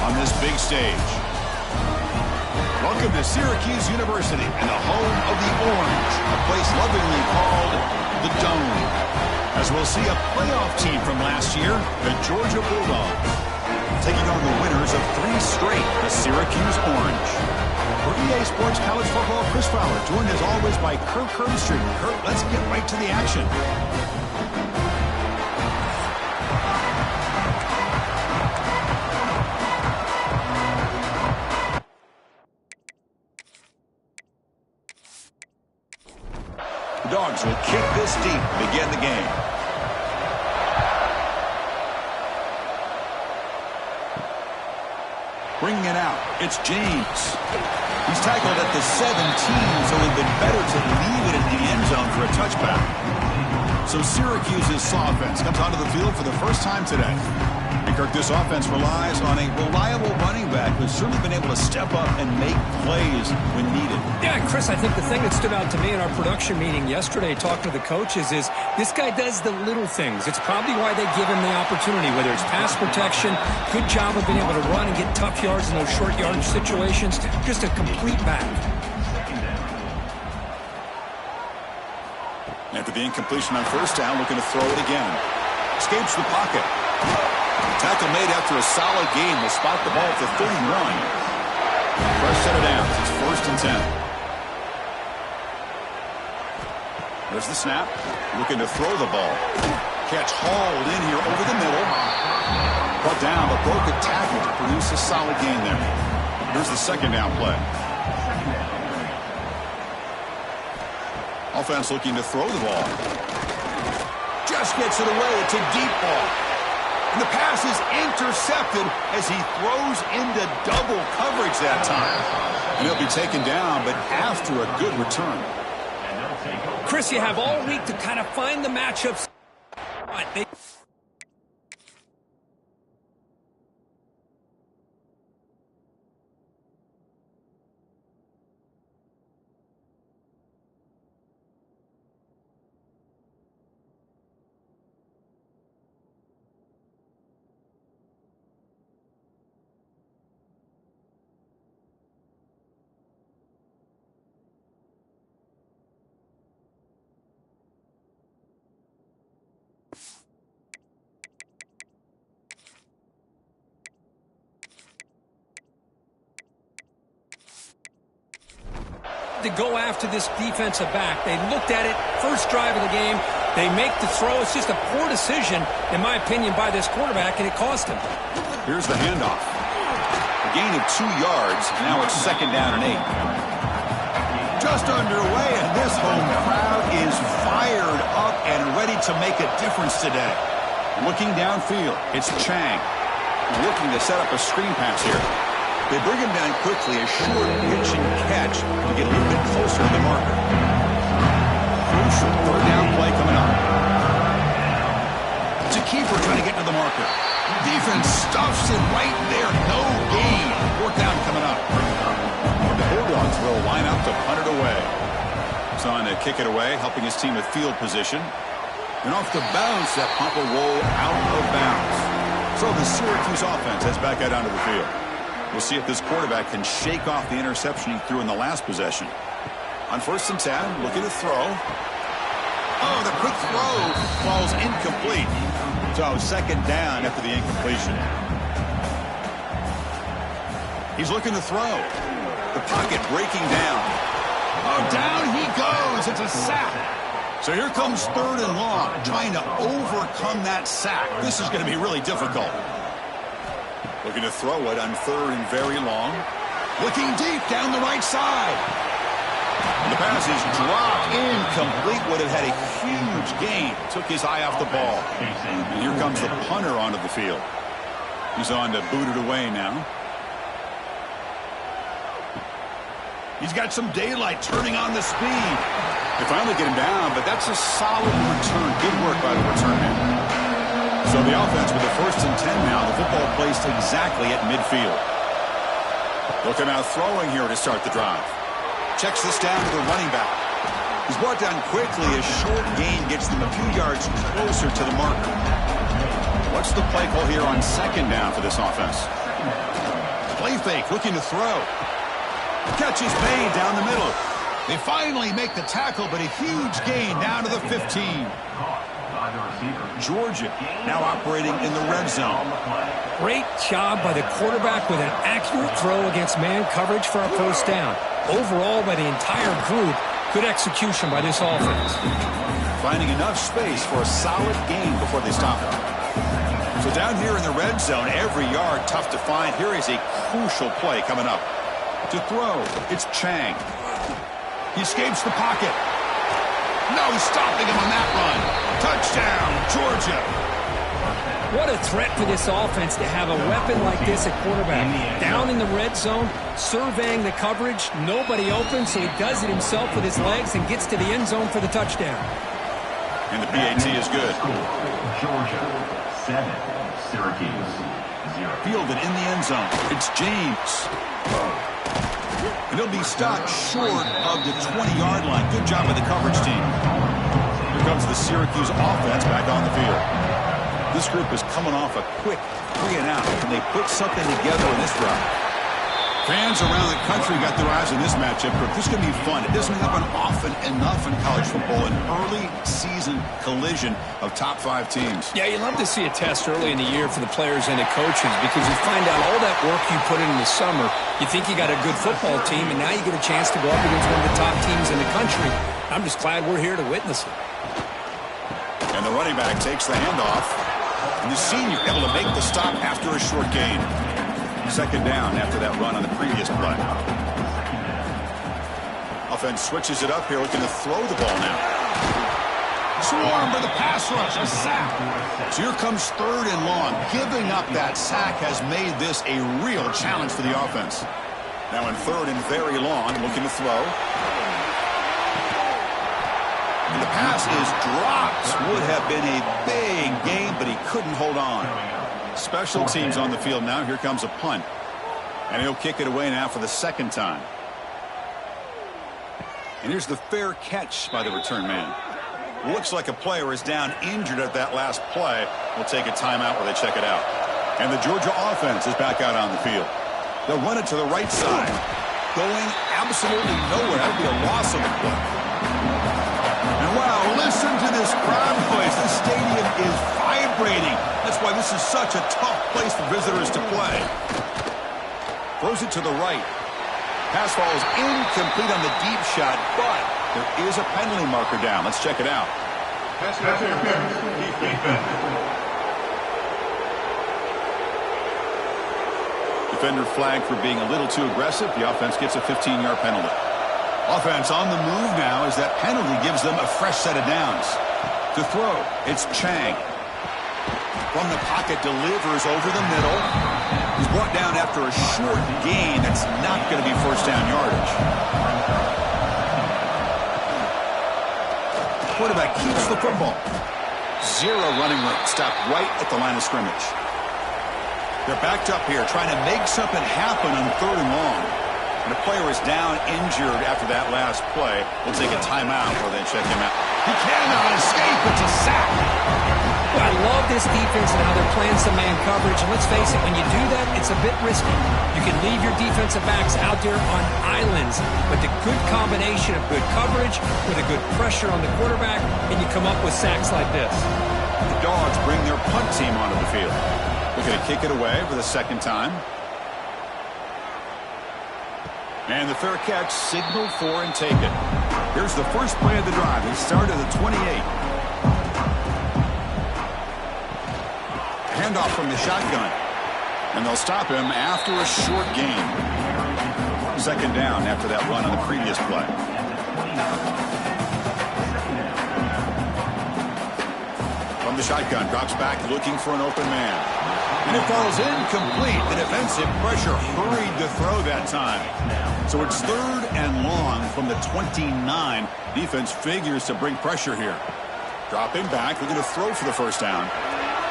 on this big stage. Welcome to Syracuse University and the home of the Orange, a place lovingly called the Dome. As we'll see a playoff team from last year, the Georgia Bulldogs, taking on the winners of 3 straight, the Syracuse Orange. For EA Sports College Football, Chris Fowler, joined as always by Kurt Street. Kurt, let's get right to the action. The Dogs will kick this deep to begin the game. Bringing it out, it's James. He's tackled at the 17, so it would have been better to leave it in the end zone for a touchback. So Syracuse's offense comes onto the field for the first time today. And Kirk, this offense relies on a reliable running back who's certainly been able to step up and make plays when needed. Yeah, Chris, I think the thing that stood out to me in our production meeting yesterday talking to the coaches is this guy does the little things. It's probably why they give him the opportunity, whether it's pass protection, good job of being able to run and get tough yards in those short yardage situations, just a complete back. After the incompletion on first down, looking to throw it again. Escapes the pocket. Tackle made after a solid game. Will spot the ball at the 31. Fresh set of downs. It's 1st and 10. There's the snap. Looking to throw the ball. Catch hauled in here over the middle. Brought down, but broke a tackle to produce a solid gain there. Here's the 2nd down play. Offense looking to throw the ball. Just gets it away. It's a deep ball. And the pass is intercepted as he throws into double coverage that time. And he'll be taken down, but after a good return. Chris, you have all week to kind of find the matchups. To go after this defensive back. They looked at it, first drive of the game. They make the throw. It's just a poor decision, in my opinion, by this quarterback, and it cost him. Here's the handoff. A gain of 2 yards. Now it's 2nd down and 8. Just underway, and this home crowd is fired up and ready to make a difference today. Looking downfield, it's Chang. Looking to set up a screen pass here. They bring him down quickly, a short pitch and catch to get a little bit closer to the marker. Crucial 3rd down play coming up. It's a keeper trying to get to the marker. Defense stuffs it right there. No gain. 4th down coming up. The Bulldogs will line up to punt it away. He's on to kick it away, helping his team with field position. And off the bounce, that punt will roll out of bounds. So the Syracuse offense heads back out onto the field. We'll see if this quarterback can shake off the interception he threw in the last possession. On 1st and 10, looking to throw. Oh, the quick throw falls incomplete. So 2nd down after the incompletion. He's looking to throw. The pocket breaking down. Oh, down he goes. It's a sack. So here comes 3rd and long, trying to overcome that sack. This is going to be really difficult. Looking to throw it on 3rd and very long. Looking deep down the right side. And the pass is dropped incomplete. Would have had a huge gain. Took his eye off the ball. And here comes the punter onto the field. He's on to boot it away now. He's got some daylight, turning on the speed. They finally get him down, but that's a solid return. Good work by the return man. So the offense with the 1st and 10 now. The football placed exactly at midfield. Looking out throwing here to start the drive. Checks this down to the running back. He's brought down quickly. A short gain gets them a few yards closer to the marker. What's the play call here on 2nd down for this offense? fake, looking to throw. Catch is made down the middle. They finally make the tackle, but a huge gain down to the 15. Georgia now operating in the red zone. Great job by the quarterback with an accurate throw against man coverage for a first down. Overall, by the entire group, good execution by this offense. Finding enough space for a solid gain before they stop it. So down here in the red zone, every yard tough to find. Here is a crucial play coming up. To throw, it's Chang. He escapes the pocket. No stopping him on that run. Touchdown, Georgia. What a threat for this offense to have a weapon like this at quarterback. Down in the red zone, surveying the coverage. Nobody open, so he does it himself with his legs and gets to the end zone for the touchdown. And the PAT is good. Georgia 7, Syracuse 0. Fielded in the end zone. It's James. And he'll be stopped short of the 20-yard line. Good job by the coverage team. Here comes the Syracuse offense back on the field. This group is coming off a quick 3-and-out, and they put something together in this drive. Fans around the country got their eyes on this matchup, but this is going to be fun. It doesn't happen often enough in college football, an early season collision of top 5 teams. Yeah, you love to see a test early in the year for the players and the coaches because you find out all that work you put in the summer. You think you got a good football team, and now you get a chance to go up against one of the top teams in the country. I'm just glad we're here to witness it. And the running back takes the handoff, and the senior able to make the stop after a short gain. Second down after that run on the previous play. Offense switches it up here, looking to throw the ball now. Swarm for the pass rush, a sack. So here comes 3rd and long. Giving up that sack has made this a real challenge for the offense. Now in 3rd and very long, looking to throw. And the pass is dropped. Would have been a big gain, but he couldn't hold on. Special teams on the field now. Here comes a punt. And he'll kick it away now for the 2nd time. And here's the fair catch by the return man. Looks like a player is down injured at that last play. We'll take a timeout while they check it out. And the Georgia offense is back out on the field. They'll run it to the right side. Going absolutely nowhere. That would be a loss of the play. And wow, listen to this crowd noise. This stadium is vibrating. That's why this is such a tough place for visitors to play. Throws it to the right. Pass falls incomplete on the deep shot, but there is a penalty marker down. Let's check it out. Defender flagged for being a little too aggressive. The offense gets a 15-yard penalty. Offense on the move now as that penalty gives them a fresh set of downs. To throw, it's Chang. From the pocket, delivers over the middle. He's brought down after a short gain. That's not going to be first down yardage. Quarterback keeps the football. 0 running room. Stopped right at the line of scrimmage. They're backed up here, trying to make something happen on 3rd and long. And the player is down injured after that last play. We'll take a timeout while they check him out. He cannot escape. It's a sack. Well, I love this defense and how they're playing some man coverage. And let's face it, when you do that, it's a bit risky. You can leave your defensive backs out there on islands, but the good combination of good coverage with a good pressure on the quarterback, and you come up with sacks like this. The Dogs bring their punt team onto the field. They're going to kick it away for the 2nd time. And the fair catch, signal for and take it. Here's the first play of the drive. They start at the 28. Handoff from the shotgun. And they'll stop him after a short gain. 2nd down after that run on the previous play. From the shotgun, drops back looking for an open man. And it falls incomplete. The defensive pressure hurried to throw that time. So it's 3rd and long from the 29. Defense figures to bring pressure here. Dropping back, looking to throw for the first down.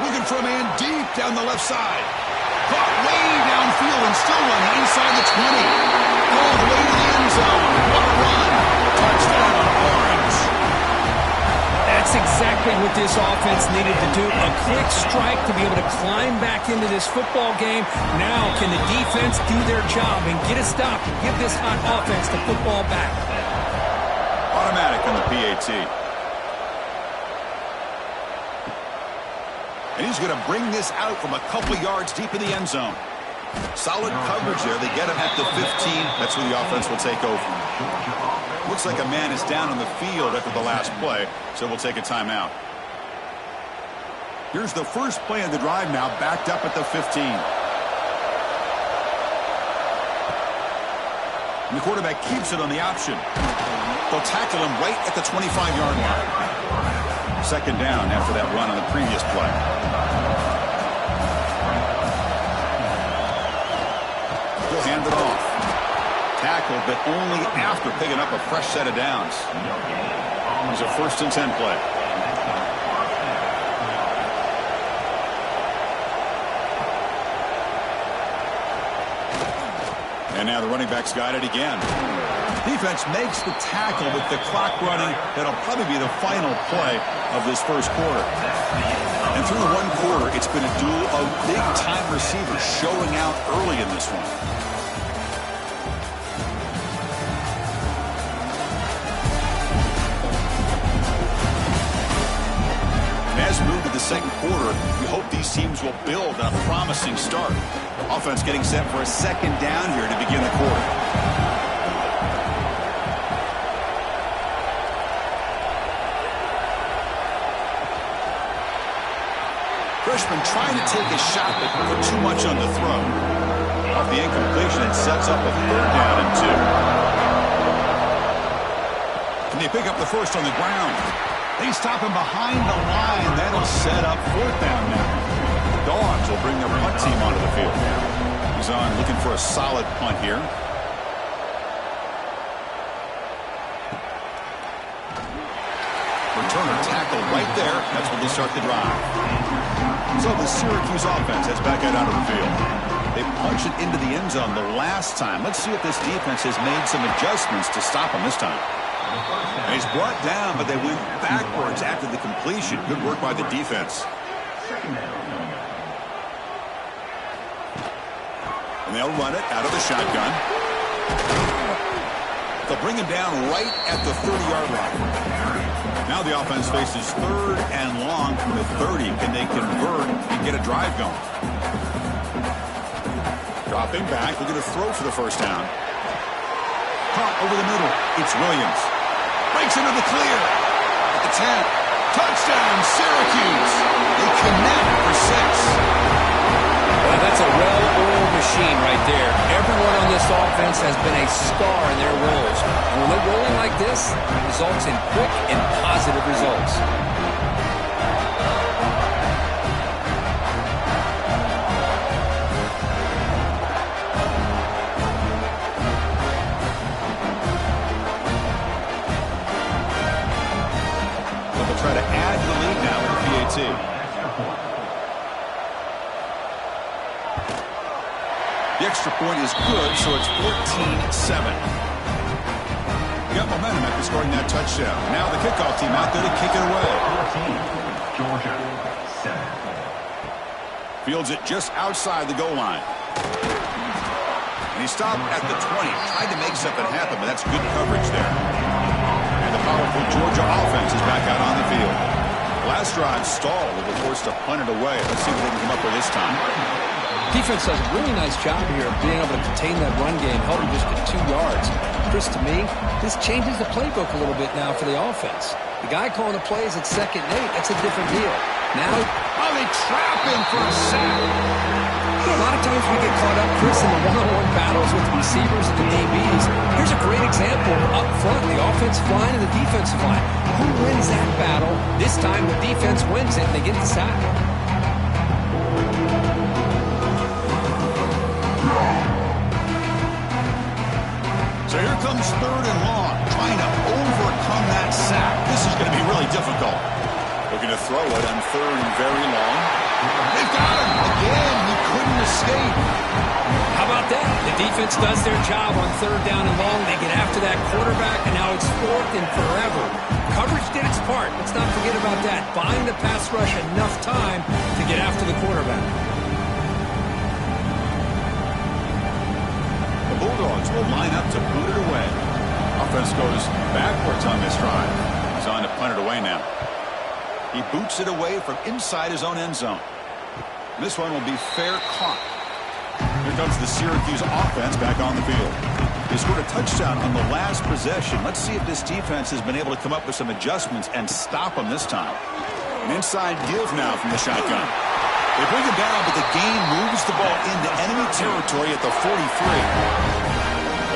Looking for a man deep down the left side. Caught way downfield and still running inside the 20. All the way to the end zone. What a run. Touchdown, Orange. That's exactly what this offense needed to do. A quick strike to be able to climb back into this football game. Now can the defense do their job and get a stop and give this hot offense the football back? Automatic on the PAT. And he's going to bring this out from a couple yards deep in the end zone. Solid coverage there. They get him at the 15. That's where the offense will take over. Looks like a man is down on the field after the last play, so we'll take a timeout. Here's the first play of the drive now, backed up at the 15. And the quarterback keeps it on the option. They'll tackle him right at the 25-yard line. Second down after that run on the previous play. He'll hand it off. Tackled, but only after picking up a fresh set of downs. It's a 1st and 10 play. And now the running back's got it again. Defense makes the tackle with the clock running. That'll probably be the final play of this first quarter. And through one quarter, it's been a duel of big-time receivers showing out early in this one. As we move to the second quarter, we hope these teams will build on a promising start. Offense getting set for a second down here to begin the quarter. Freshman trying to take a shot, but put too much on the throw. Off the incompletion, it sets up a 3rd down and 2. Can they pick up the first on the ground? They stop him behind the line. That'll set up 4th down now. The Dogs will bring their punt team onto the field. He's on looking for a solid punt here. Returner tackled right there. That's where they start the drive. So the Syracuse offense heads back out onto the field. They punched it into the end zone the last time. Let's see if this defense has made some adjustments to stop him this time. And he's brought down, but they went backwards after the completion. Good work by the defense. And they'll run it out of the shotgun. They'll bring him down right at the 30-yard line. Now the offense faces 3rd and long from the 30. Can they convert and get a drive going? Dropping back. They're going to throw for the first down. Caught over the middle. It's Williams. Breaks into the clear. At the 10. Touchdown, Syracuse. They connect for 6. Well, that's a well-oiled machine right there. Everyone on this offense has been a star in their roles. And when they're rolling like this, it results in quick and positive results. They'll try to add to the lead now with the PAT. The extra point is good, so it's 14-7. Got momentum after scoring that touchdown. Now the kickoff team out there to kick it away. 14, Georgia, 7. Fields it just outside the goal line. And he stopped at the 20. Tried to make something happen, but that's good coverage there. And the powerful Georgia offense is back out on the field. Last drive stalled. They were forced to punt it away. Let's see what they can come up with this time. Defense does a really nice job here of being able to contain that run game, held him just to 2 yards. Chris, to me, this changes the playbook a little bit now for the offense. The guy calling the plays at 2nd and 8, that's a different deal. Now, they trap him for a sack. a lot of times we get caught up, Chris, in the one-on-one battles with the receivers and the DBs. Here's a great example up front, the offensive line and the defensive line. Who wins that battle? This time the defense wins it and they get the sack. So here comes 3rd and long, trying to overcome that sack. This is going to be really difficult. Looking to throw it on 3rd and very long. They've got him again. He couldn't escape. How about that? The defense does their job on 3rd down and long. They get after that quarterback, and now it's 4th and forever. coverage did its part. Let's not forget about that. Buying the pass rush enough time to get after the quarterback. The Bulldogs will line up to boot it away. Offense goes backwards on this drive. He's on to punt it away now. He boots it away from inside his own end zone. This one will be fair caught. Here comes the Syracuse offense back on the field. They scored a touchdown on the last possession. Let's see if this defense has been able to come up with some adjustments and stop them this time. An inside give now from the shotgun. They bring him down, but the game moves the ball into enemy territory at the 43.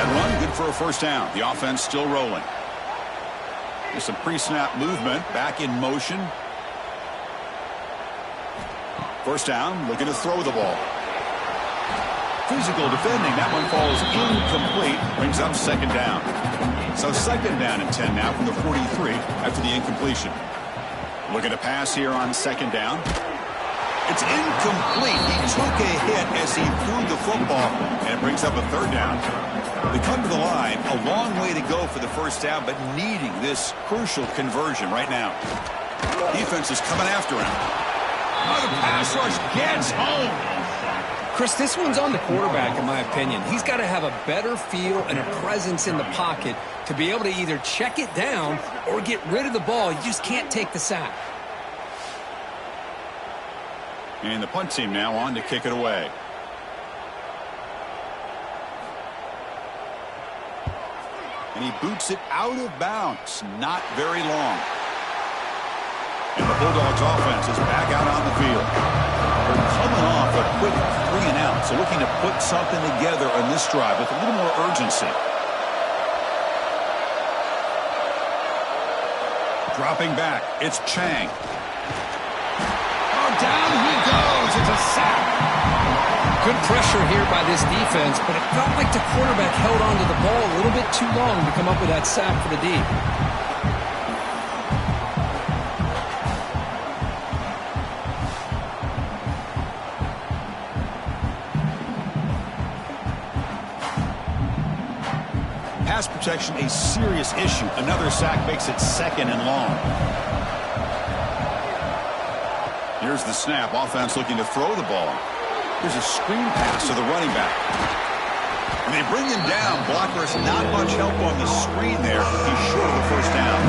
That run, good for a first down. The offense still rolling. There's some pre-snap movement, back in motion. First down, looking to throw the ball. Physical defending, that one falls incomplete, brings up second down. So second down and 10 now from the 43 after the incompletion. Looking to pass here on second down. It's incomplete. He took a hit as he threw the football, and it brings up a third down. They come to the line, a long way to go for the first down, but needing this crucial conversion right now. Defense is coming after him. Oh, the pass rush gets home. Chris, this one's on the quarterback, in my opinion. He's got to have a better feel and a presence in the pocket to be able to either check it down or get rid of the ball. You just can't take the sack. And the punt team now on to kick it away. And he boots it out of bounds. Not very long. And the Bulldogs offense is back out on the field. They're coming off a quick 3-and-out, so looking to put something together on this drive with a little more urgency. Dropping back, it's Chang. Oh, down he goes. It's a sack. Good pressure here by this defense, but it felt like the quarterback held onto the ball a little bit too long to come up with that sack for the D. Pass protection, a serious issue. Another sack makes it second and long. Here's the snap. Offense looking to throw the ball. Here's a screen pass to the running back. And they bring him down. Blockers, not much help on the screen there. He's short of the first down.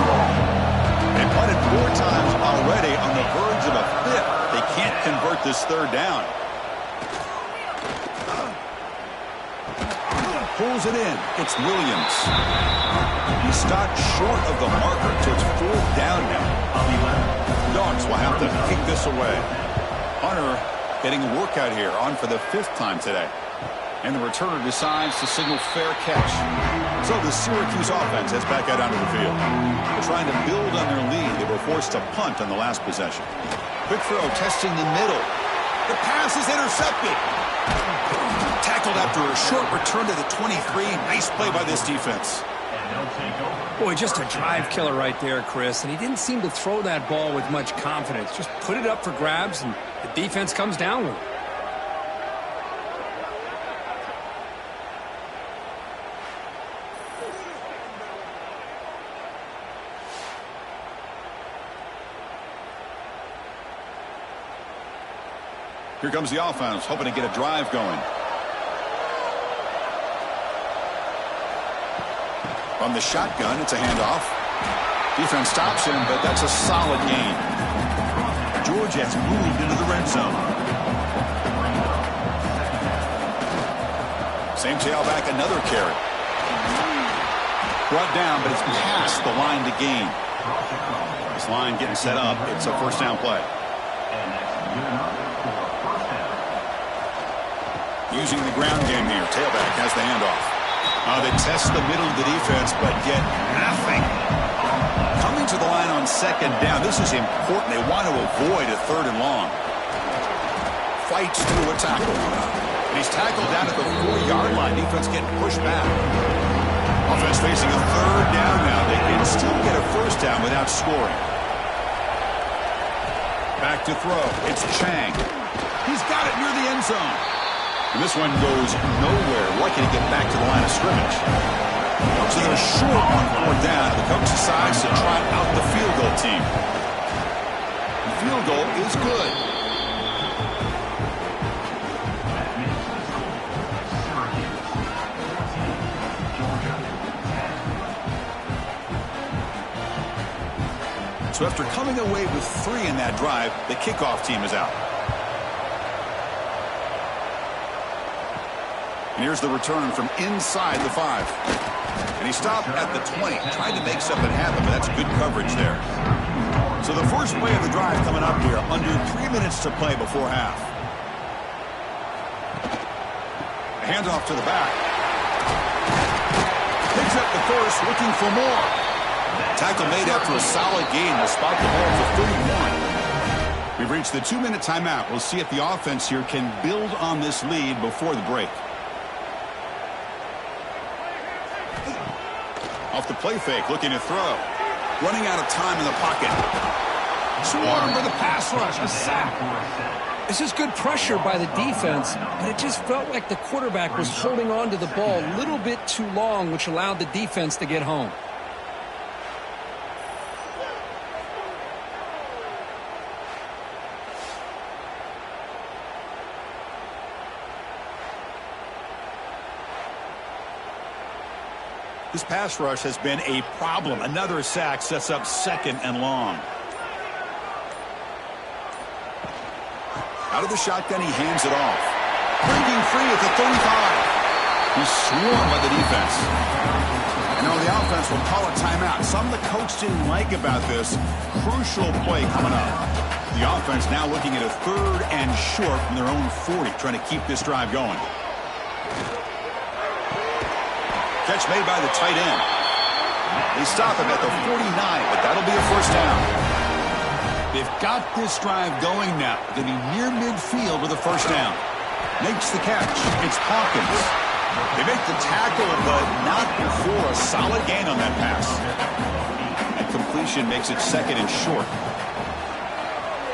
They punted 4 times already on the verge of a fifth. They can't convert this third down. Pulls it in. It's Williams. He stopped short of the marker, so it's 4th down now. Dogs will have to kick this away. Hunter getting a workout here, on for the 5th time today. And the returner decides to signal fair catch. So the Syracuse offense heads back out onto the field. They're trying to build on their lead. They were forced to punt on the last possession. Quick throw, testing the middle. The pass is intercepted. Tackled after a short return to the 23. Nice play by this defense. Boy, just a drive killer right there, Chris. And he didn't seem to throw that ball with much confidence. Just put it up for grabs, and the defense comes down with it. Here comes the offense, hoping to get a drive going. From the shotgun, it's a handoff. Defense stops him, but that's a solid gain. Georgia has moved into the red zone. Same tailback, another carry. Brought down, but it's past the line to gain. This line getting set up. It's a first down play. Using the ground game here. Tailback has the handoff. They test the middle of the defense, but get nothing. Coming to the line on second down. This is important. They want to avoid a 3rd and long. Fights through a tackle. And he's tackled down at the 4-yard line. Defense getting pushed back. Offense facing a 3rd down now. They can still get a first down without scoring. Back to throw. It's Chang. He's got it near the end zone. And this one goes nowhere. Lucky to get back to the line of scrimmage. So they're short on 4th down. The coach decides to try out the field goal team. The field goal is good. So after coming away with 3 in that drive, the kickoff team is out. And here's the return from inside the 5. And he stopped at the 20, trying to make something happen, but that's good coverage there. So the first play of the drive coming up here, under 3 minutes to play before half. A handoff to the back. Picks up the first, looking for more. Tackle made after a solid gain will spot the ball to 31. We've reached the 2-minute timeout. We'll see if the offense here can build on this lead before the break. Off the play fake, looking to throw. Running out of time in the pocket. Swarmed with a pass rush, a sack. This is good pressure by the defense, but it just felt like the quarterback was holding on to the ball a little bit too long, which allowed the defense to get home. This pass rush has been a problem. Another sack sets up 2nd and long. Out of the shotgun, he hands it off. Breaking free at the 35. He's swarmed by the defense. And now the offense will call a timeout. Something the coach didn't like about this. Crucial play coming up. The offense now looking at a 3rd and short from their own 40, trying to keep this drive going. Catch made by the tight end. They stop him at the 49, but that'll be a 1st down. They've got this drive going now. They'll be near midfield with a 1st down. Makes the catch. It's Hawkins. They make the tackle, but not before a solid gain on that pass. And completion makes it 2nd and short.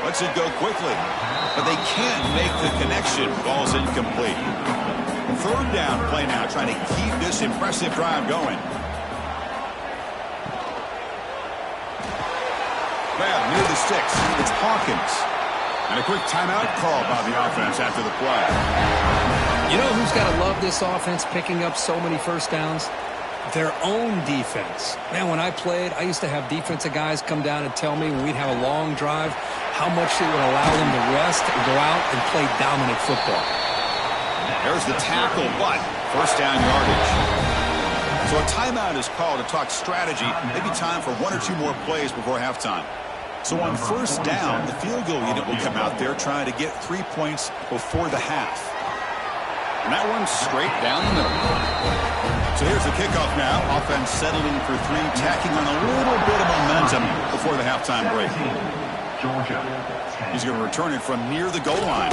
Lets it go quickly, but they can't make the connection. Ball's incomplete. 3rd down play now, trying to keep this impressive drive going. Well, near the sticks, it's Hawkins. And a quick timeout call by the offense after the play. You know who's got to love this offense picking up so many 1st downs? Their own defense. Man, when I played, I used to have defensive guys come down and tell me when we'd have a long drive how much it would allow them to rest and go out and play dominant football. There's the tackle, but 1st down yardage. So a timeout is called to talk strategy. Maybe time for 1 or 2 more plays before halftime. So on 1st down, the field goal unit will come out there trying to get 3 points before the half. And that one's straight down the middle. So here's the kickoff now. Offense settling for 3, tacking on a little bit of momentum before the halftime break. He's going to return it from near the goal line.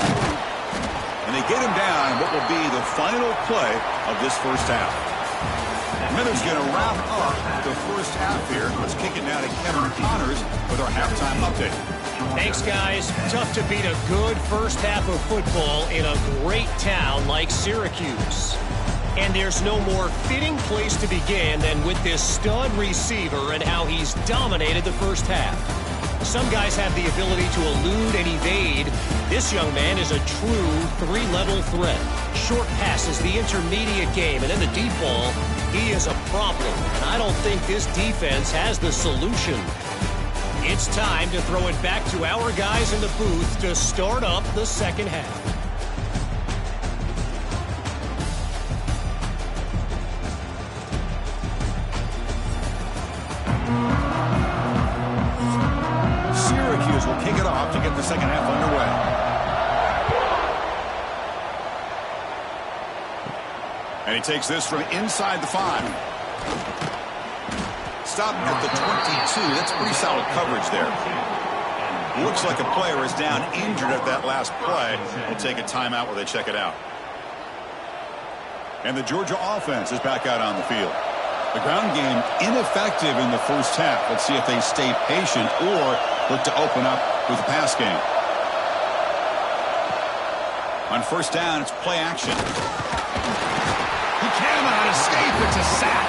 And they get him down in what will be the final play of this 1st half. Minutes going to wrap up the 1st half here. Let's kick it now to Kevin Connors with our halftime update. Thanks, guys. Tough to beat a good 1st half of football in a great town like Syracuse. And there's no more fitting place to begin than with this stud receiver and how he's dominated the 1st half. Some guys have the ability to elude and evade. This young man is a true 3-level threat. Short passes, the intermediate game, and then the deep ball. He is a problem, and I don't think this defense has the solution. It's time to throw it back to our guys in the booth to start up the 2nd half. Syracuse will kick it off to get the 2nd half underway. And he takes this from inside the 5. Stop at the 22. That's pretty solid coverage there. Looks like a player is down injured at that last play. We'll take a timeout while they check it out. And the Georgia offense is back out on the field. The ground game ineffective in the 1st half. Let's see if they stay patient or look to open up with the pass game. On 1st down, it's play action. He cannot escape. It's a sack.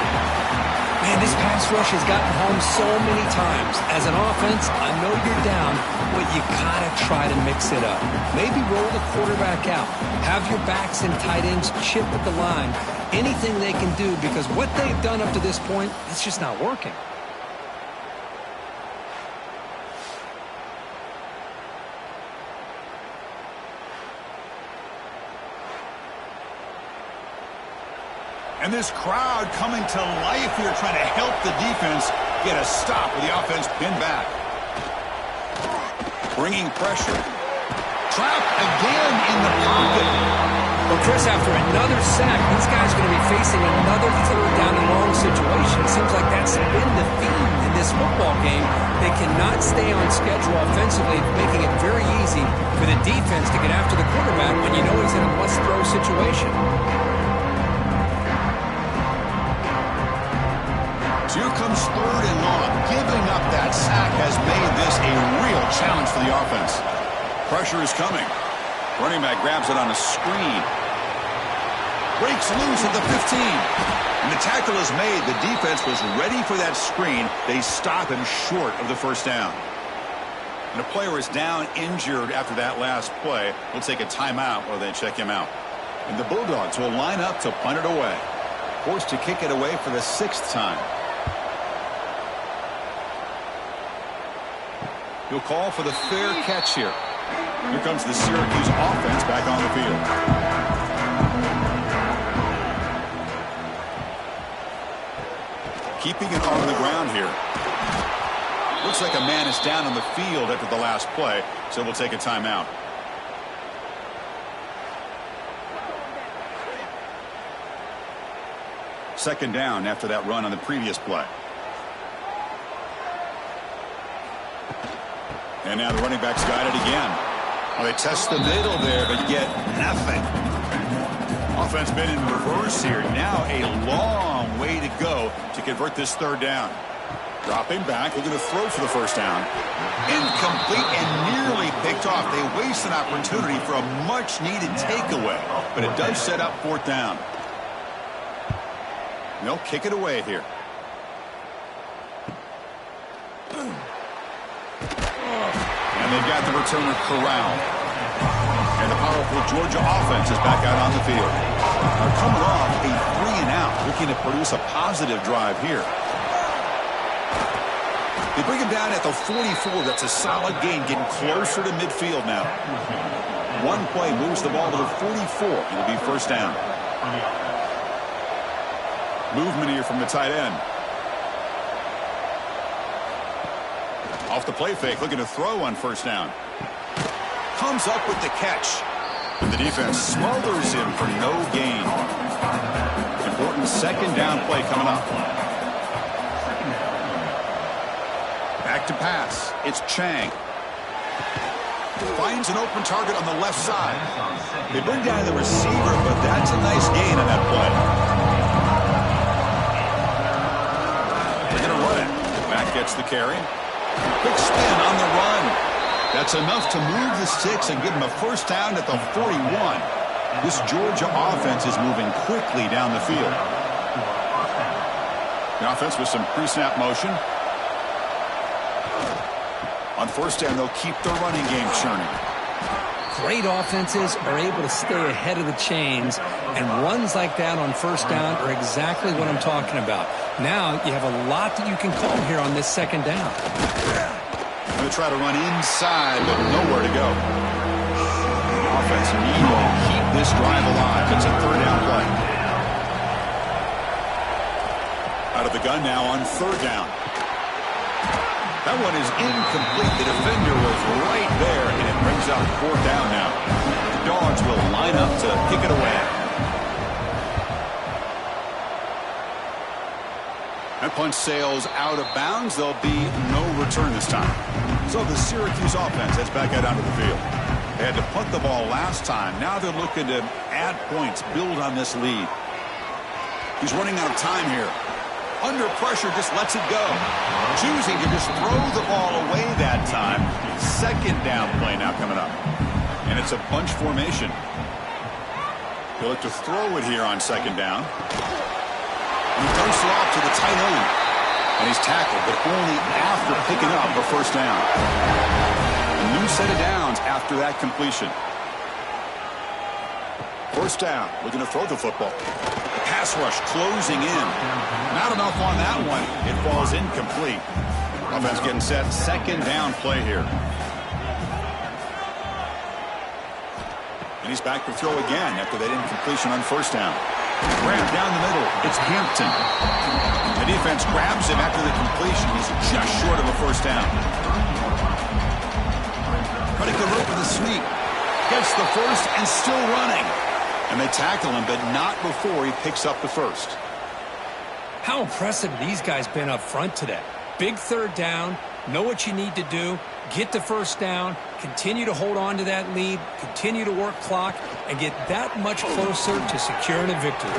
pass rush has gotten home so many times. As an offense, I know you're down, but you got to try to mix it up. Maybe roll the quarterback out. Have your backs and tight ends chip at the line. Anything they can do, because what they've done up to this point, it's just not working. And this crowd coming to life here, trying to help the defense get a stop with the offense pinned back. Bringing pressure. Trapped again in the pocket. Well, Chris, after another sack, these guys are going to be facing another third down and long situation. It seems like that's been the theme in this football game. They cannot stay on schedule offensively, making it very easy for the defense to get after the quarterback when you know he's in a must-throw situation. So here comes third and long. Giving up that sack has made this a real challenge for the offense. Pressure is coming. Running back grabs it on a screen. Breaks loose at the 15. And the tackle is made. The defense was ready for that screen. They stop him short of the first down. And a player is down injured after that last play. We'll take a timeout while they check him out. And the Bulldogs will line up to punt it away. Forced to kick it away for the 6th time. He'll call for the fair catch here. Here comes the Syracuse offense back on the field. Keeping it on the ground here. Looks like a man is down on the field after the last play, so we'll take a timeout. Second down after that run on the previous play. And now the running back's got it again. Well, they test the middle there, but get nothing. Offense been in reverse here. Now a long way to go to convert this third down. Dropping back, looking to throw for the first down. Incomplete and nearly picked off. They waste an opportunity for a much-needed takeaway, but it does set up fourth down. They'll kick it away here. And they've got the returner corralled. And the powerful Georgia offense is back out on the field. Now coming off a 3-and-out, looking to produce a positive drive here. They bring him down at the 44. That's a solid gain, getting closer to midfield now. One play moves the ball to the 44. It'll be first down. Movement here from the tight end. Off the play fake, looking to throw on first down. Comes up with the catch. And the defense smothers him for no gain. Important second down play coming up. Back to pass. It's Chang. Finds an open target on the left side. They bring down the receiver, but that's a nice gain on that play. They're going to run it. Back gets the carry. Quick spin on the run. That's enough to move the sticks and give them a first down at the 41. This Georgia offense is moving quickly down the field. The offense with some pre-snap motion. On first down, they'll keep their running game churning. Great offenses are able to stay ahead of the chains, and runs like that on first down are exactly what I'm talking about. Now you have a lot that you can call here on this second down. Going to try to run inside, but nowhere to go. The offense need to keep this drive alive. It's a third down play. Out of the gun now on third down. That one is incomplete. The defender was right there, and it brings up fourth down now. The Dogs will line up to kick it away. That punch sails out of bounds. There'll be no return this time. So the Syracuse offense heads back out onto the field. They had to punt the ball last time. Now they're looking to add points, build on this lead. He's running out of time here. Under pressure, just lets it go. Choosing to just throw the ball away that time. Second down play now coming up. And it's a bunch formation. He'll look to throw it here on second down. And he dumps it off to the tight end. And he's tackled, but only after picking up a first down. A new set of downs after that completion. First down, looking to throw the football. The pass rush closing in. Not enough on that one. It falls incomplete. Offense getting set. Second down play here. And he's back to throw again after that incompletion on first down. Grab down the middle. It's Hampton. The defense grabs him after the completion. He's just short of a first down. Cutting the rope with a sweep. Gets the first and still running. And they tackle him, but not before he picks up the first. How impressive these guys been up front today. Big third down. Know what you need to do. Get the first down. Continue to hold on to that lead. Continue to work clock. And get that much closer to securing a victory.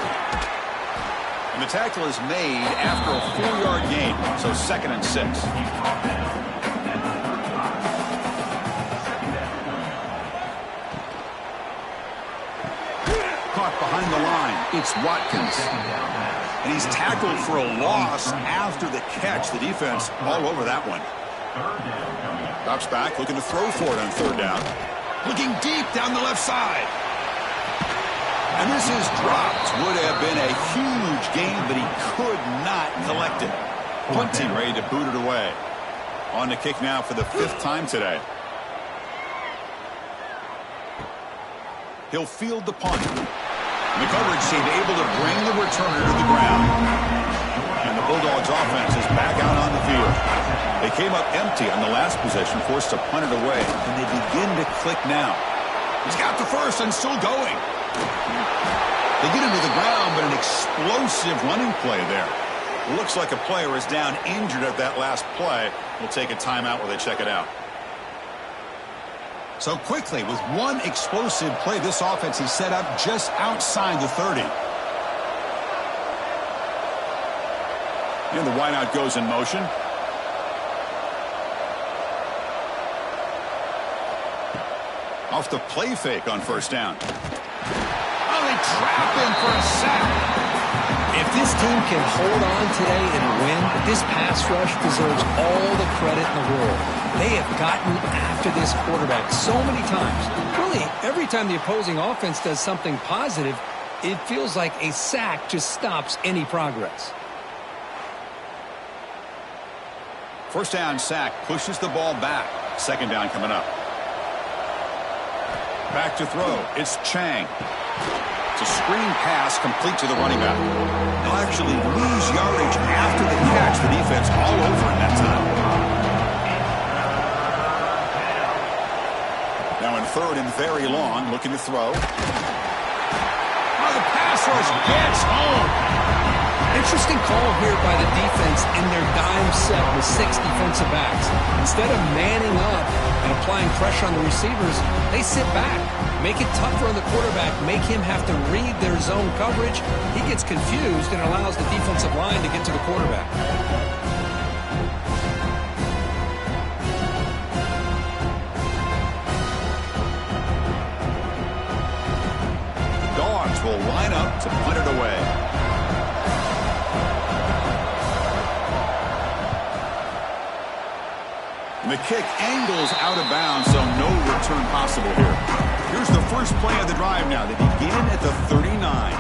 And the tackle is made after a 4-yard gain. So 2nd and 6. Caught behind the line. It's Watkins. And he's tackled for a loss after the catch. The defense all over that one. Drops back, looking to throw for it on third down. Looking deep down the left side. And this is dropped. Would have been a huge gain, but he could not collect it. Punting, ready to boot it away. On the kick now for the 5th time today. He'll field the punt. And the coverage team able to bring the returner to the ground. And the Bulldogs offense is back out on the field. They came up empty on the last possession, forced to punt it away. And they begin to click now. He's got the first and still going. They get him to the ground, but an explosive running play there. Looks like a player is down injured at that last play. We'll take a timeout while they check it out. So quickly, with one explosive play, this offense is set up just outside the 30. And the wideout goes in motion. Off the play fake on first down. Oh, they trap him for a sack. If this team can hold on today and win, this pass rush deserves all the credit in the world. They have gotten after this quarterback so many times. Really, every time the opposing offense does something positive, it feels like a sack just stops any progress. First down sack pushes the ball back. Second down coming up. Back to throw. It's Chang. It's a screen pass complete to the running back. They'll actually lose yardage after the catch. The defense all over in that time. Now in 3rd and very long, looking to throw. Oh, the pass rush gets home. Interesting call here by the defense in their dime set with 6 defensive backs. Instead of manning up and applying pressure on the receivers, they sit back, make it tougher on the quarterback, make him have to read their zone coverage. He gets confused and allows the defensive line to get to the quarterback. Dogs will line up to punt it away. The kick angles out of bounds, so no return possible here. Here's the first play of the drive now. They begin at the 39.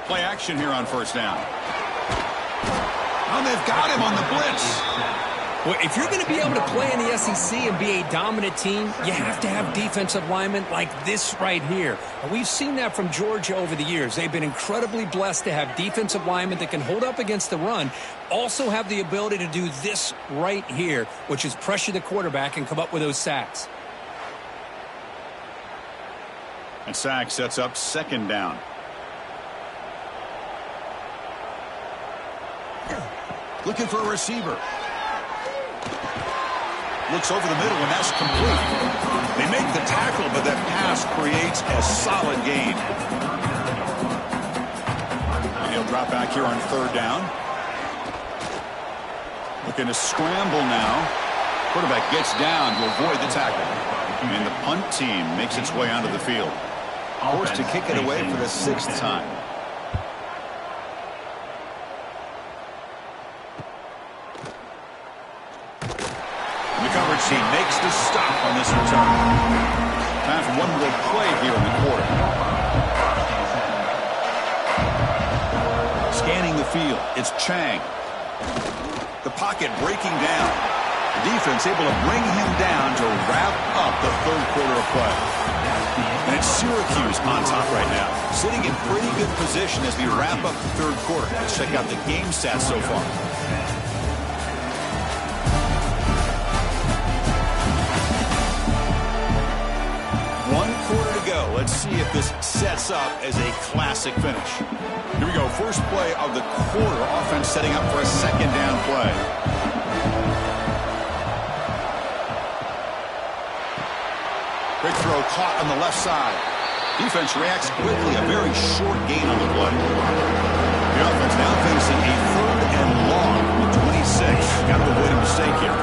Play action here on first down. Oh, they've got him on the blitz. Well, if you're going to be able to play in the SEC and be a dominant team, you have to have defensive linemen like this right here. And we've seen that from Georgia over the years. They've been incredibly blessed to have defensive linemen that can hold up against the run, also have the ability to do this right here, which is pressure the quarterback and come up with those sacks. And sack sets up second down. Looking for a receiver. Looks over the middle, and that's complete. They make the tackle, but that pass creates a solid gain. And he'll drop back here on third down. Looking to scramble now. Quarterback gets down to avoid the tackle. And the punt team makes its way onto the field. Forced to kick it away for the 6th time. to stop on this return. Time for one more play here in the quarter. Scanning the field, it's Chang. The pocket breaking down. The defense able to bring him down to wrap up the third quarter of play. And it's Syracuse on top right now, sitting in pretty good position as we wrap up the third quarter. Let's check out the game stats so far. One quarter to go. Let's see if this sets up as a classic finish. Here we go. First play of the quarter. Offense setting up for a second down play. Big throw caught on the left side. Defense reacts quickly. A very short gain on the play. The offense now facing a third and long from the 26. Got to avoid a mistake here.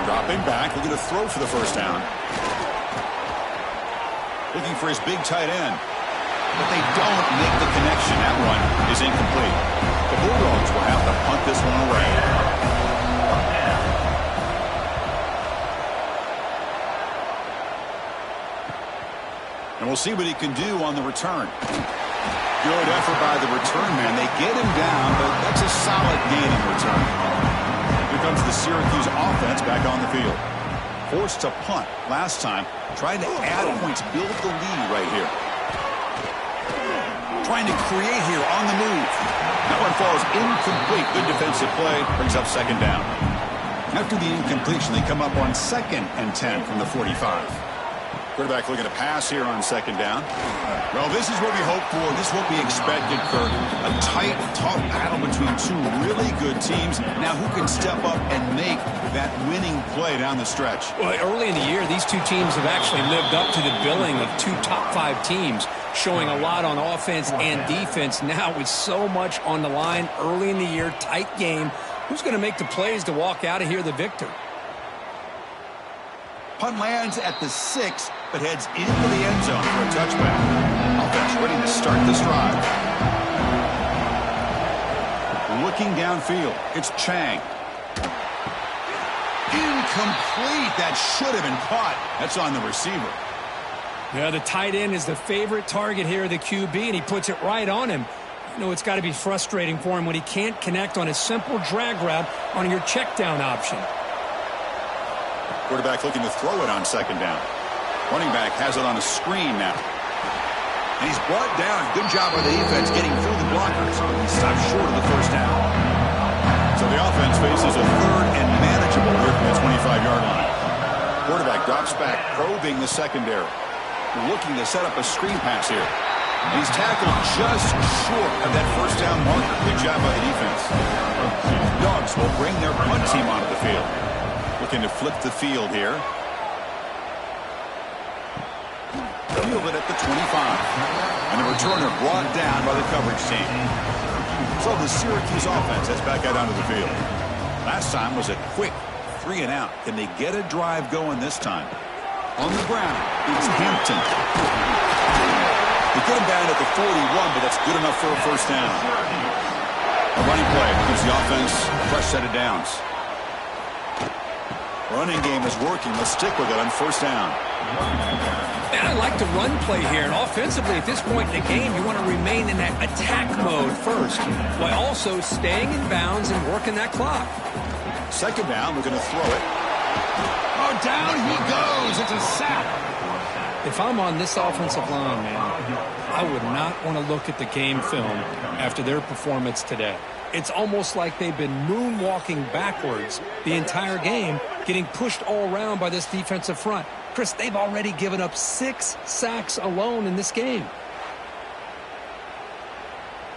Dropping back. Looking to throw for the first down. Looking for his big tight end. But they don't make the connection. That one is incomplete. The Bulldogs will have to punt this one away. And we'll see what he can do on the return. Good effort by the return man. They get him down, but that's a solid gain in return. Here comes the Syracuse offense back on the field. Forced to punt last time. Trying to add points, build the lead right here. Trying to create here on the move. That one falls incomplete. Good defensive play. Brings up second down. After the incompletion, they come up on 2nd and 10 from the 45. Quarterback looking to pass here on second down. Well, this is what we hope for. This is what we expected, Kurt. A tight, tough battle between two really good teams. Now, who can step up and make that winning play down the stretch? Well, early in the year, these two teams have actually lived up to the billing of two top 5 teams, showing a lot on offense and defense. Now, with so much on the line early in the year, tight game, who's going to make the plays to walk out of here the victor? Punt lands at the 6, but heads into the end zone for a touchback. Offense ready to start this drive. Looking downfield, it's Chang. Incomplete. That should have been caught. That's on the receiver. Yeah, the tight end is the favorite target here of the QB, and he puts it right on him. You know, it's got to be frustrating for him when he can't connect on a simple drag route on your check down option. Quarterback looking to throw it on second down. Running back has it on a screen now. And he's brought down. Good job by the defense getting through the blockers. Stopped short of the first down. So the offense faces a third and manageable here from the 25-yard line. Quarterback drops back, probing the secondary. Looking to set up a screen pass here. And he's tackled just short of that first down marker. Good job by the defense. Dogs will bring their punt team onto the field. Looking to flip the field here. Fielded at the 25. And the returner brought down by the coverage team. So the Syracuse offense heads back out onto the field. Last time was a quick 3 and out. Can they get a drive going this time? On the ground, it's Hampton. They get him down at the 41, but that's good enough for a first down. A running play gives the offense a fresh set of downs. Running game is working. Let's stick with it on first down. And I like the run play here. And offensively, at this point in the game, you want to remain in that attack mode first, while also staying in bounds and working that clock. Second down, we're going to throw it. Oh, down he goes. It's a sack. If I'm on this offensive line, man, I would not want to look at the game film after their performance today. It's almost like they've been moonwalking backwards the entire game, getting pushed all around by this defensive front. Chris, they've already given up 6 sacks alone in this game.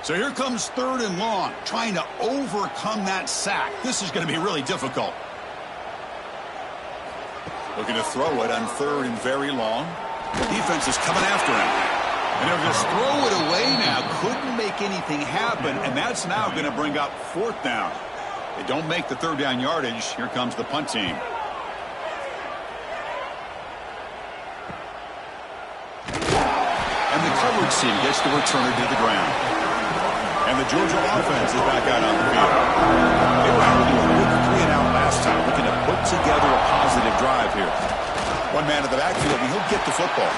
So here comes third and long, trying to overcome that sack. This is going to be really difficult. Looking to throw it on third and very long. The defense is coming after him. And they'll just throw it away now. Couldn't make anything happen, and that's now going to bring up fourth down. They don't make the third down yardage. Here comes the punt team. And the coverage team gets the returner to the ground. And the Georgia offense is back out on the field. They were able to do a quick 3 and out last time, looking to put together a positive drive here. One man in the backfield, and he'll get the football.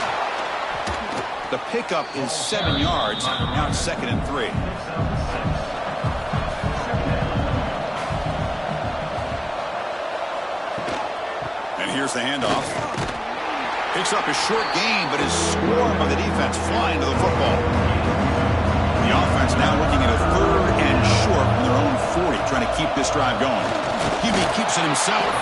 The pickup is 7 yards. Now it's 2nd and 3. And here's the handoff. Picks up a short gain, but is swarmed by the defense flying to the football. The offense now looking at a 3rd and short from their own 40, trying to keep this drive going. QB keeps it himself.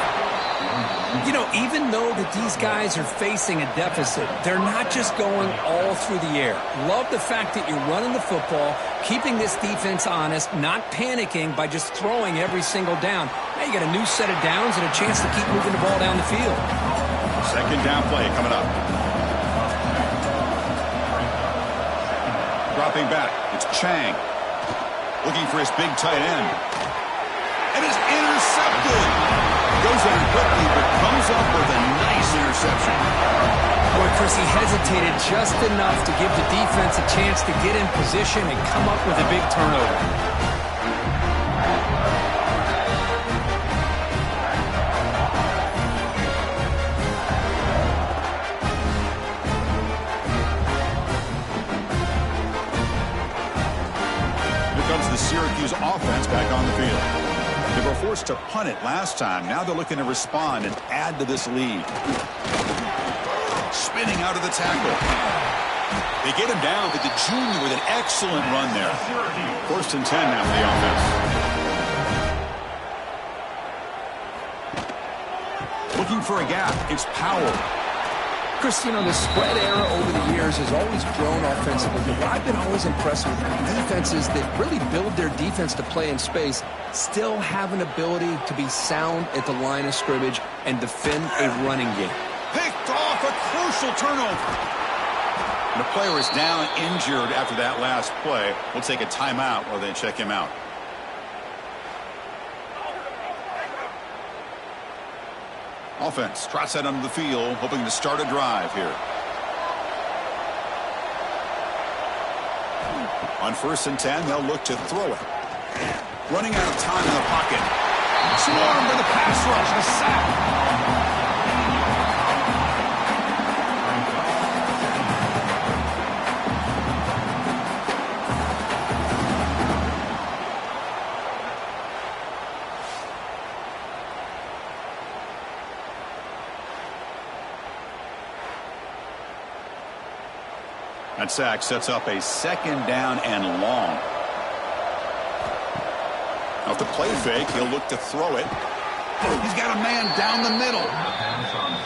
You know, even though that these guys are facing a deficit, they're not just going all through the air. Love the fact that you're running the football, keeping this defense honest, not panicking by just throwing every single down. Now you got a new set of downs and a chance to keep moving the ball down the field. 2nd down play coming up. Dropping back, it's Chang. Looking for his big tight end. And it's intercepted. Goes down quickly, but comes up with a nice interception. Boy, Chris, he hesitated just enough to give the defense a chance to get in position and come up with a big turnover. Here comes the Syracuse offense back on the field. They were forced to punt it last time. Now they're looking to respond and add to this lead. Spinning out of the tackle. They get him down, but the junior with an excellent run there. 1st and 10 now for the offense. Looking for a gap. It's Powell. Chris, you know, the spread era over the years has always grown offensively, but what I've been always impressed with defenses that really build their defense to play in space still have an ability to be sound at the line of scrimmage and defend a running game. Picked off, a crucial turnover. And the player is down injured after that last play. We'll take a timeout while they check him out. Offense trots out onto the field, hoping to start a drive here. On 1st and 10, they'll look to throw it. Running out of time in the pocket. Swarmed by the pass rush, a sack. That sack sets up a 2nd down and long. Now, the play fake, he'll look to throw it. He's got a man down the middle.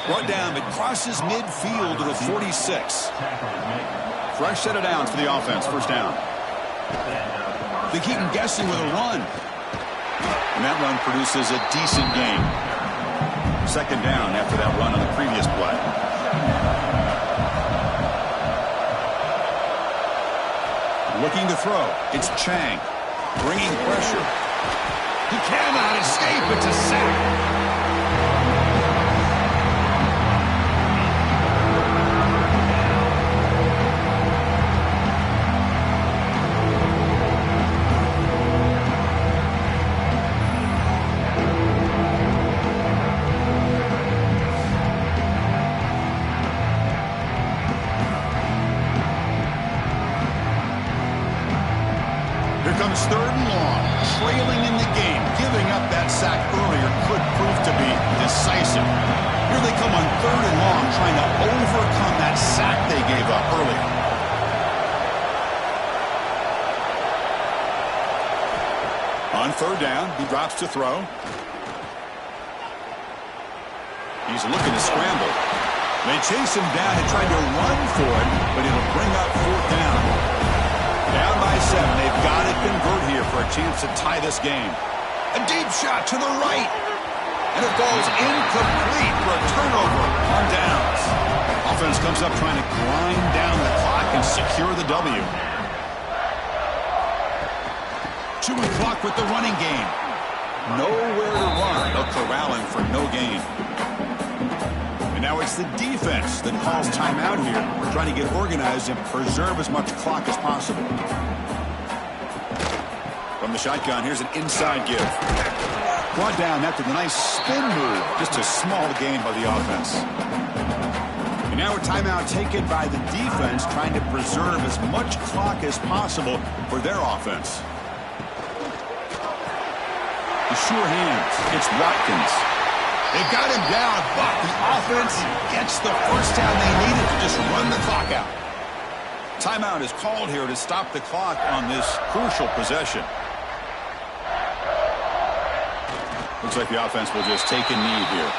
Brought down, it crosses midfield to the 46. Fresh set of downs for the offense, 1st down. They keep him guessing with a run. And that run produces a decent gain. 2nd down after that run on the previous play. Looking to throw. It's Chang. Bringing pressure. He cannot escape. It's a sack. Comes 3rd and long, trailing in the game. Giving up that sack earlier could prove to be decisive. Here they come on 3rd and long, trying to overcome that sack they gave up earlier. On 3rd down, he drops to throw. He's looking to scramble. They chase him down and try to run for it, but it'll bring up 4th down. Down by 7. They've got to convert here for a chance to tie this game. A deep shot to the right. And it falls incomplete for a turnover on downs. Offense comes up trying to grind down the clock and secure the W. Chewing clock with the running game. Nowhere to run. They'll corral him for no gain. And now it's the defense that calls timeout here. We're trying to get organized and preserve as much clock as possible. From the shotgun, here's an inside give. Brought down after the nice spin move. Just a small gain by the offense. And now a timeout taken by the defense, trying to preserve as much clock as possible for their offense. The sure hands. It's Watkins. They've got him down, but the offense gets the first down they needed to just run the clock out. Timeout is called here to stop the clock on this crucial possession. Looks like the offense will just take a knee here.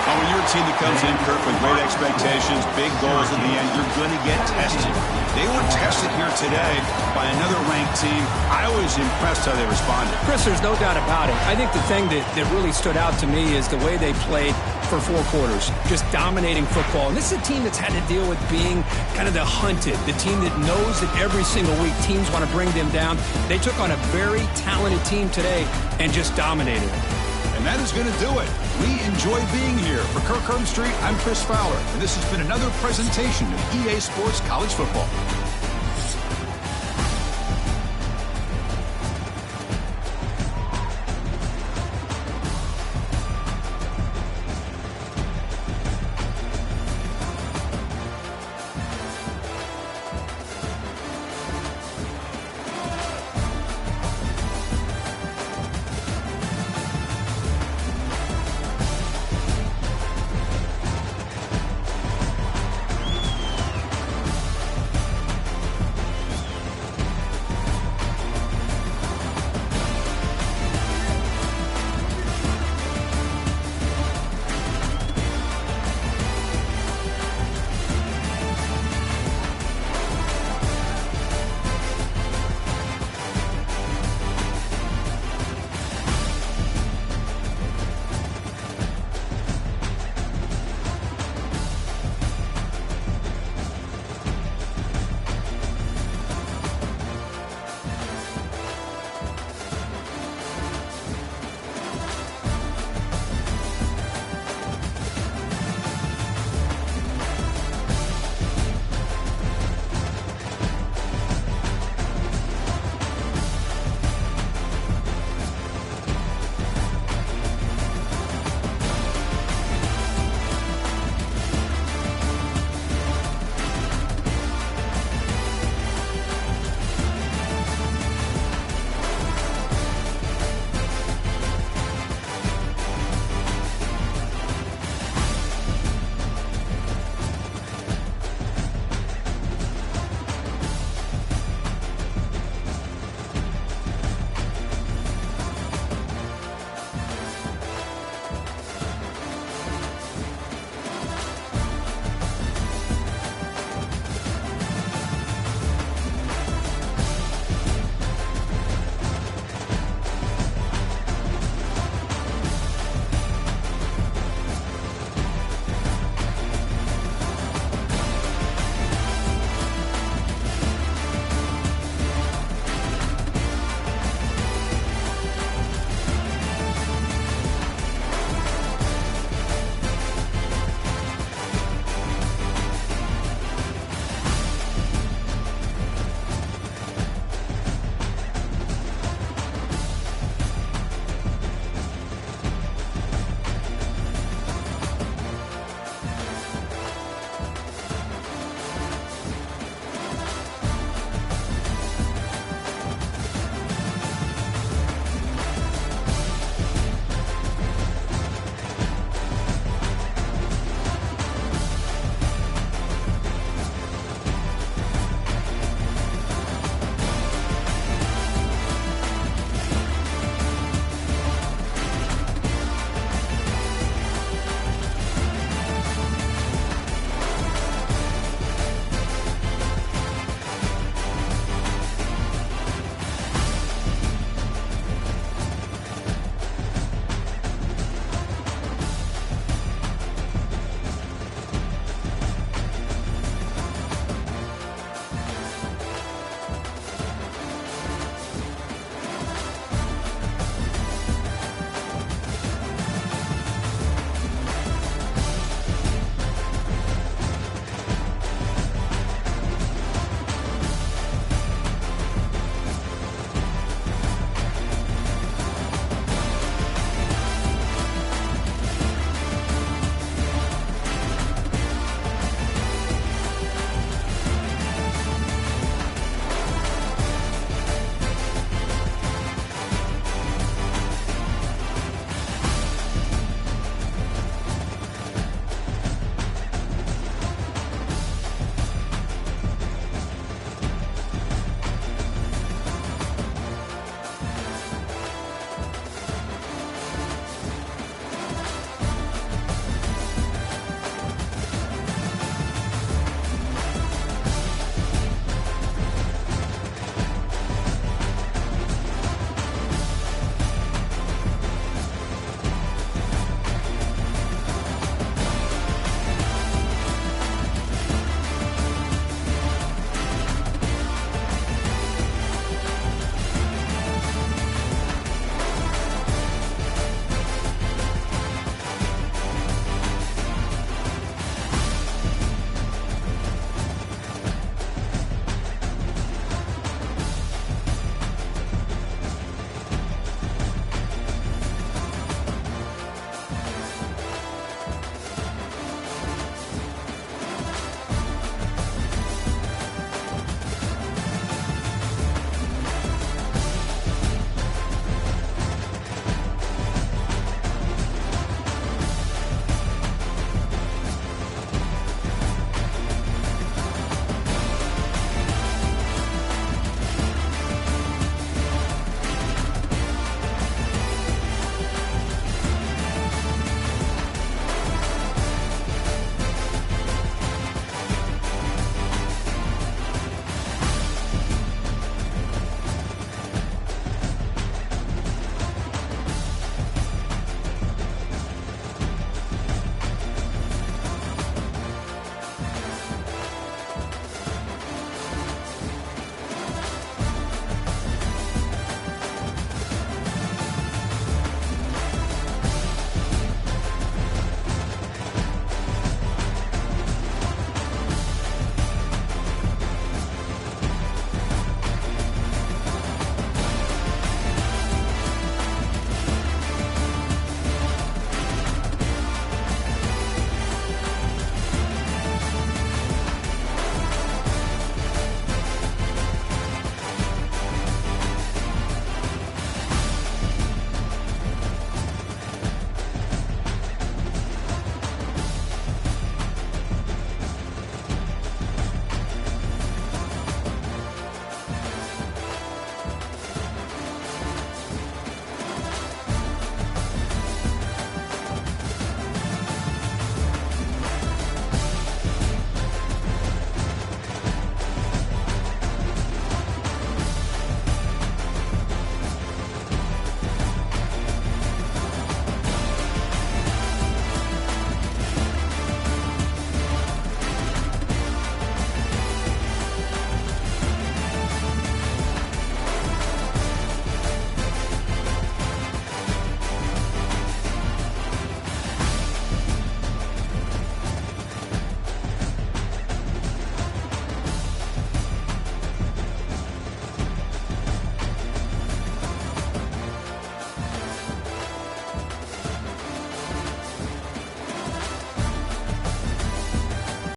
Oh, when you're a team that comes in, Kirk, with great expectations, big goals in the end, you're going to get tested. They were tested here today by another ranked team. I was impressed how they responded. Chris, there's no doubt about it. I think the thing that really stood out to me is the way they played for 4 quarters, just dominating football. And this is a team that's had to deal with being kind of the hunted, the team that knows that every single week teams want to bring them down. They took on a very talented team today and just dominated it. And that is going to do it. We enjoy being here. For Kirk Herbstreit, I'm Chris Fowler, and this has been another presentation of EA Sports College Football.